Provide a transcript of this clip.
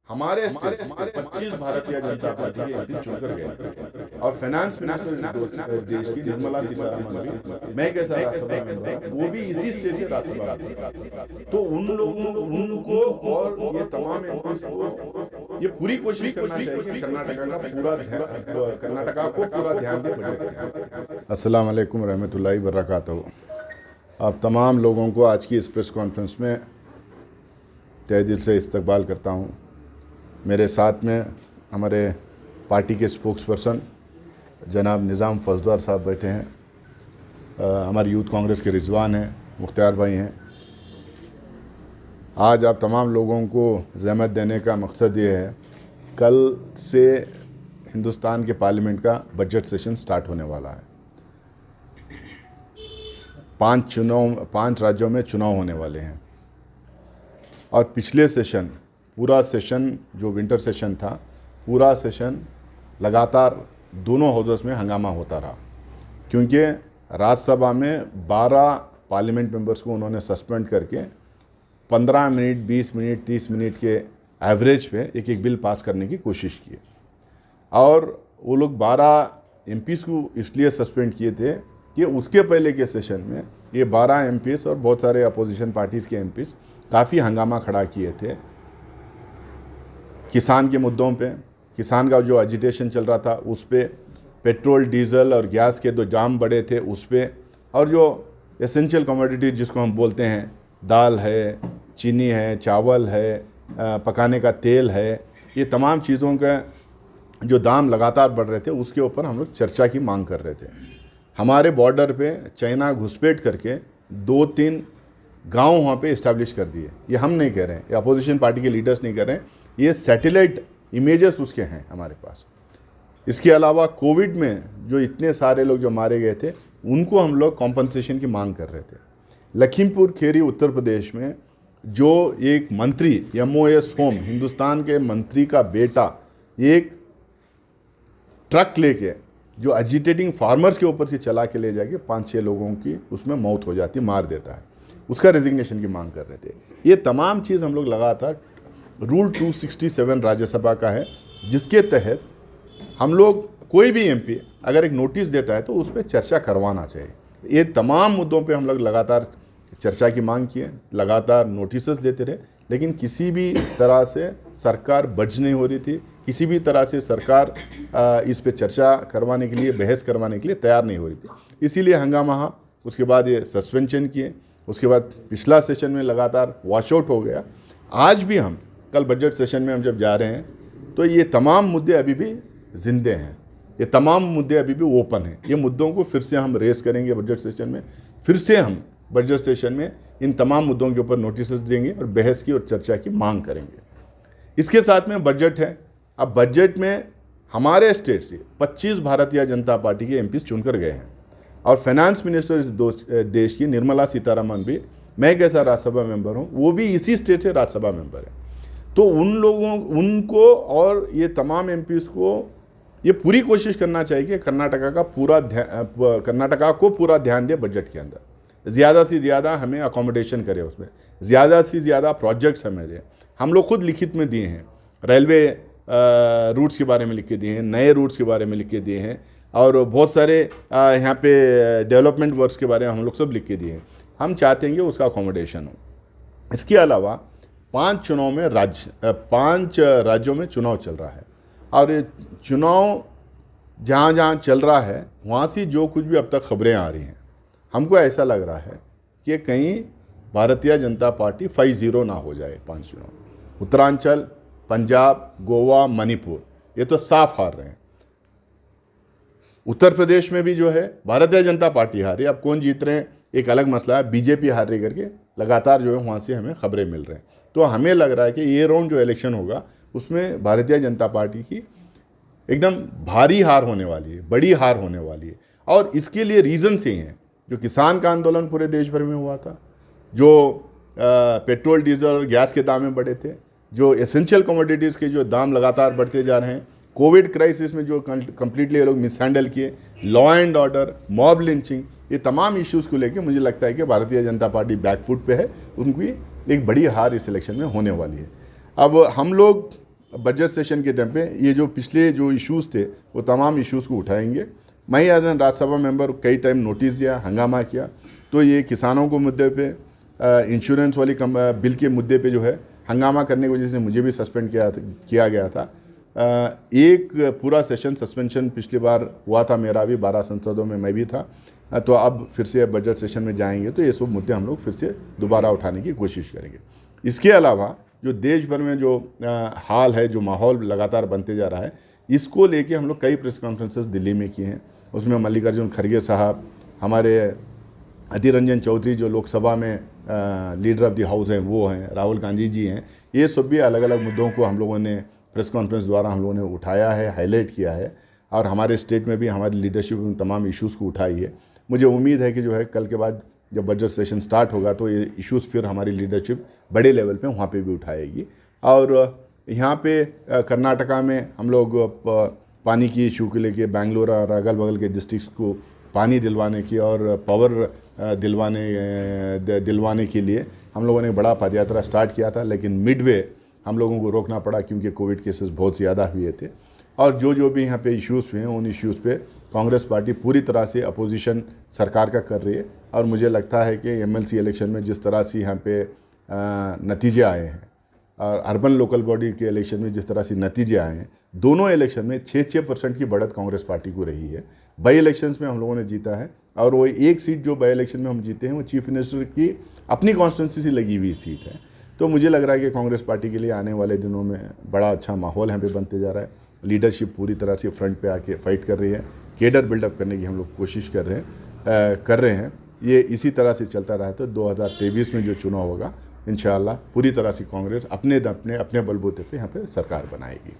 हमारे स्टेट से 25 भारतीय जनता पार्टी के एमपी चुनकर गए और फाइनेंस मिनिस्टर देश की निर्मला सीतारमण भी, मैं कैसा राज्यसभा मेंबर, वो भी इसी स्टेट से राज्यसभा में। तो उन लोगों उनको और ये तमाम एमपी को ये पूरी कोशिश करना चाहिए कि कर्नाटका को पूरा ध्यान दे बजट। अस्सलाम वालेकुम रहमतुल्लाहि व बरकातहू। आप तमाम लोगों को आज की इस प्रेस कॉन्फ्रेंस में तहे दिल से इस्तकबाल करता हूँ। मेरे साथ में हमारे पार्टी के स्पोक्स पर्सन जनाब निज़ाम फजदार साहब बैठे हैं, हमारी यूथ कांग्रेस के रिजवान हैं, मुख्तार भाई हैं। आज आप तमाम लोगों को ज़हमत देने का मकसद ये है, कल से हिंदुस्तान के पार्लियामेंट का बजट सेशन स्टार्ट होने वाला है। 5 राज्यों में चुनाव होने वाले हैं और पिछले सेशन, पूरा सेशन जो विंटर सेशन था, पूरा सेशन लगातार दोनों हाउसेस में हंगामा होता रहा, क्योंकि राज्यसभा में 12 पार्लियामेंट मेंबर्स को उन्होंने सस्पेंड करके 15 मिनट, 20 मिनट, 30 मिनट के एवरेज पे एक बिल पास करने की कोशिश की। और वो लोग 12 एमपीज़ को इसलिए सस्पेंड किए थे कि उसके पहले के सेशन में ये 12 एमपीज़ और बहुत सारे अपोजिशन पार्टीज़ के एमपीज़ काफ़ी हंगामा खड़ा किए थे किसान के मुद्दों पे। किसान का जो एजिटेशन चल रहा था उस पे, पेट्रोल, डीजल और गैस के जो दाम बढ़े थे उस पे, और जो एसेंशियल कमोडिटीज जिसको हम बोलते हैं, दाल है, चीनी है, चावल है, पकाने का तेल है, ये तमाम चीज़ों का जो दाम लगातार बढ़ रहे थे उसके ऊपर हम लोग चर्चा की मांग कर रहे थे। हमारे बॉर्डर पे चाइना घुसपैठ करके 2-3 गांव वहाँ पे इस्टेब्लिश कर दिए। ये हम नहीं कह रहे हैं, ये अपोजिशन पार्टी के लीडर्स नहीं कह रहे हैं, ये सैटेलाइट इमेजेस उसके हैं हमारे पास। इसके अलावा कोविड में जो इतने सारे लोग जो मारे गए थे उनको हम लोग कॉम्पनसेशन की मांग कर रहे थे। लखीमपुर खेरी उत्तर प्रदेश में जो एक मंत्री MOS होम, हिंदुस्तान के मंत्री का बेटा, एक ट्रक लेके जो एजिटेटिंग फार्मर्स के ऊपर से चला के ले जाके 5-6 लोगों की उसमें मौत हो जाती, मार देता है, उसका रेजिग्नेशन की मांग कर रहे थे। ये तमाम चीज़ हम लोग लगातार, रूल 267 राज्यसभा का है जिसके तहत हम लोग, कोई भी एमपी अगर एक नोटिस देता है तो उस पर चर्चा करवाना चाहिए। ये तमाम मुद्दों पे हम लोग लगातार चर्चा की मांग किए, लगातार नोटिस देते रहे, लेकिन किसी भी तरह से सरकार बज नहीं हो रही थी, किसी भी तरह से सरकार इस पे चर्चा करवाने के लिए, बहस करवाने के लिए तैयार नहीं हो रही थी। इसीलिए हंगामा, उसके बाद ये सस्पेंशन किए, उसके बाद पिछला सेशन में लगातार वॉशआउट हो गया। आज भी हम कल बजट सेशन में हम जब जा रहे हैं तो ये तमाम मुद्दे अभी भी जिंदे हैं, ये तमाम मुद्दे अभी भी ओपन हैं। ये मुद्दों को फिर से हम रेस करेंगे बजट सेशन में, फिर से हम बजट सेशन में इन तमाम मुद्दों के ऊपर नोटिस देंगे और बहस की और चर्चा की मांग करेंगे। इसके साथ में बजट है। अब बजट में हमारे स्टेट से 25 भारतीय जनता पार्टी के एमपीज़ चुनकर गए हैं और फाइनेंस मिनिस्टर इस देश की निर्मला सीतारमण भी, मैं कैसा राज्यसभा मेंबर हूँ, वो भी इसी स्टेट से राज्यसभा मेंबर है। तो उनको और ये तमाम एमपीज़ को ये पूरी कोशिश करना चाहिए कि कर्नाटका को पूरा ध्यान दे बजट के अंदर, ज़्यादा से ज़्यादा हमें अकोमोडेशन करे, उसमें ज़्यादा से ज़्यादा प्रोजेक्ट्स हमें दें। हम लोग खुद लिखित में दिए हैं, रेलवे रूट्स के बारे में लिख के दिए हैं, नए रूट्स के बारे में लिख के दिए हैं, और बहुत सारे यहाँ पे डेवलपमेंट वर्क्स के बारे में हम लोग सब लिख के दिए हैं। हम चाहते हैं कि उसका अकोमोडेशन हो। इसके अलावा 5 राज्यों में चुनाव चल रहा है और ये चुनाव जहाँ जहाँ चल रहा है वहाँ से जो कुछ भी अब तक खबरें आ रही हैं, हमको ऐसा लग रहा है कि कहीं भारतीय जनता पार्टी 5-0 ना हो जाए। 5 चुनाव, उत्तरांचल, पंजाब, गोवा, मणिपुर, ये तो साफ हार रहे हैं। उत्तर प्रदेश में भी जो है भारतीय जनता पार्टी हार रही है, अब कौन जीत रहे हैं एक अलग मसला है, बीजेपी हार रही करके लगातार जो है वहाँ से हमें खबरें मिल रहे हैं। तो हमें लग रहा है कि ये राउंड जो इलेक्शन होगा उसमें भारतीय जनता पार्टी की एकदम भारी हार होने वाली है, बड़ी हार होने वाली है। और इसके लिए रीज़न्स ही हैं, जो किसान का आंदोलन पूरे देश भर में हुआ था, जो पेट्रोल, डीजल और गैस के दाम में बढ़े थे, जो एसेंशियल कमोडिटीज़ के जो दाम लगातार बढ़ते जा रहे हैं, कोविड क्राइसिस में जो कम्प्लीटली ये लोग मिसहैंडल किए, law and order, mob lynching, ये तमाम इश्यूज़ को लेकर मुझे लगता है कि भारतीय जनता पार्टी बैकफुट पे है, उनकी एक बड़ी हार इस इलेक्शन में होने वाली है। अब हम लोग बजट सेशन के टाइम पे ये जो पिछले जो इश्यूज़ थे वो तमाम इश्यूज़ को उठाएंगे। मैं ही आज राज्यसभा मेंबर कई टाइम नोटिस दिया, हंगामा किया, तो ये किसानों को मुद्दे पे, इंश्योरेंस वाली बिल के मुद्दे पे जो है हंगामा करने की वजह से मुझे भी सस्पेंड किया गया था। एक पूरा सेशन सस्पेंशन पिछली बार हुआ था मेरा भी, 12 संसदों में मैं भी था। तो अब फिर से बजट सेशन में जाएंगे तो ये सब मुद्दे हम लोग फिर से दोबारा उठाने की कोशिश करेंगे। इसके अलावा जो देश भर में जो हाल है, जो माहौल लगातार बनते जा रहा है, इसको लेके हम लोग कई प्रेस कॉन्फ्रेंसेस दिल्ली में किए हैं। उसमें मल्लिकार्जुन खड़गे साहब, हमारे अधीर रंजन चौधरी जो लोकसभा में लीडर ऑफ द हाउस हैं वो हैं, राहुल गांधी जी हैं, ये सब भी अलग अलग मुद्दों को हम लोगों ने प्रेस कॉन्फ्रेंस द्वारा हम लोगों ने उठाया है, हाईलाइट किया है। और हमारे स्टेट में भी हमारी लीडरशिप में तमाम इश्यूज़ को उठाई है। मुझे उम्मीद है कि जो है कल के बाद जब बजट सेशन स्टार्ट होगा तो ये इश्यूज़ फिर हमारी लीडरशिप बड़े लेवल पे वहाँ पे भी उठाएगी। और यहाँ पे कर्नाटका में हम लोग पानी की इशू के लेके बेंगलोर और अगल बगल के डिस्ट्रिक्ट्स को पानी दिलवाने की और पावर दिलवाने के लिए हम लोगों ने बड़ा पदयात्रा स्टार्ट किया था, लेकिन मिडवे हम लोगों को रोकना पड़ा क्योंकि कोविड केसेस बहुत ज़्यादा हुए थे। और जो भी यहाँ पे इश्यूज़ हुए हैं उन इश्यूज़ पे कांग्रेस पार्टी पूरी तरह से अपोजिशन सरकार का कर रही है। और मुझे लगता है कि एमएलसी इलेक्शन में जिस तरह से यहाँ पे नतीजे आए हैं और अर्बन लोकल बॉडी के इलेक्शन में जिस तरह से नतीजे आए हैं, दोनों इलेक्शन में 6% की बढ़त कांग्रेस पार्टी को रही है। बाई इलेक्शंस में हम लोगों ने जीता है और वो एक सीट जो बाई इलेक्शन में हम जीते हैं वो चीफ मिनिस्टर की अपनी कॉन्स्टिट्यूंसी से लगी हुई सीट है। तो मुझे लग रहा है कि कांग्रेस पार्टी के लिए आने वाले दिनों में बड़ा अच्छा माहौल यहाँ पे बनते जा रहा है। लीडरशिप पूरी तरह से फ्रंट पे आके फाइट कर रही है, केडर बिल्डअप करने की हम लोग कोशिश कर रहे हैं। ये इसी तरह से चलता रहा तो 2023 में जो चुनाव होगा इंशाअल्लाह पूरी तरह से कांग्रेस अपने बलबूते पे यहाँ पे सरकार बनाएगी।